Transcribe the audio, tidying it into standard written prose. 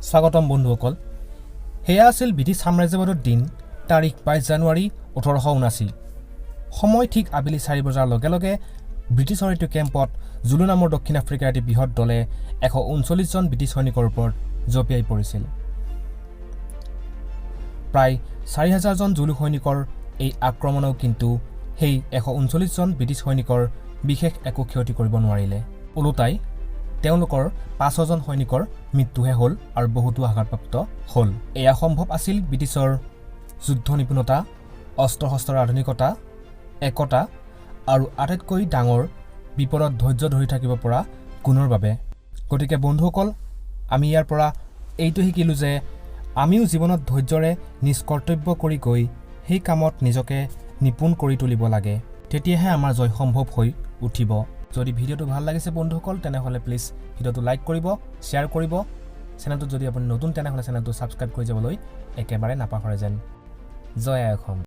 স্বাগতম বন্ধুসকল হেয়া আছিল ব্ৰিটিছ সাম্ৰাজ্যবাদৰ দিন তাৰিখ 22 জানুৱাৰী 1879 সময় ঠিক আবেলি 4 বজাৰ লগে লগে ব্ৰিটিছৰ এটো কেম্পত জুলু নামৰ দক্ষিণ আফ্ৰিকাৰ এটি বৃহৎ দলে 139 জন ব্ৰিটিছ সৈনিকৰ ওপৰত জপিয়াই পৰিছিল প্ৰায় 4000 জন জুলু সৈনিকৰ এই আক্ৰমণও কিন্তু সেই 139 জন ব্ৰিটিছ সৈনিকৰ বিশেষ একো ক্ষতি কৰিব নোৱাৰিলে ওলোটাই তেওঁলোকৰ 500 জন সৈনিকৰ মৃত্যুহে হ'ল আৰু বহুতো আঘাতপ্ৰাপ্ত হ'ল এয়া সম্ভৱ আছিল ব্ৰিটিছৰ যুদ্ধ নিপুণতা অস্ত্ৰ-শস্ত্ৰৰ আধুনিকতা একতা আৰু আটাইতকৈ ডাঙৰ বিপদত ধৈৰ্য ধৰি থাকিব পৰা গুণৰ বাবে গতিকে বন্ধুসকল আমি ইয়াৰ পৰা এইটো শিকিলো যে আমিও জীৱনত ধৈৰ্যৰে নিজ কৰ্তব্য কৰি গৈ সেই কামত নিজকে নিপুণ কৰি তুলিব লাগে তেতিয়াহে আমাৰ জয় সম্ভৱ হৈ উঠিব যদি ভিডিওটো ভাল লাগিছে বন্ধুসকল তেনেহলে প্লিজ ভিডিওটো লাইক কৰিব শেয়াৰ কৰিব চেনেলটো যদি আপুনি নতুন তেনেহলে চেনেলটো সাবস্ক্ৰাইব কৰি যাবলৈ একেবাৰে নাপাহৰে যেন জয় আসাম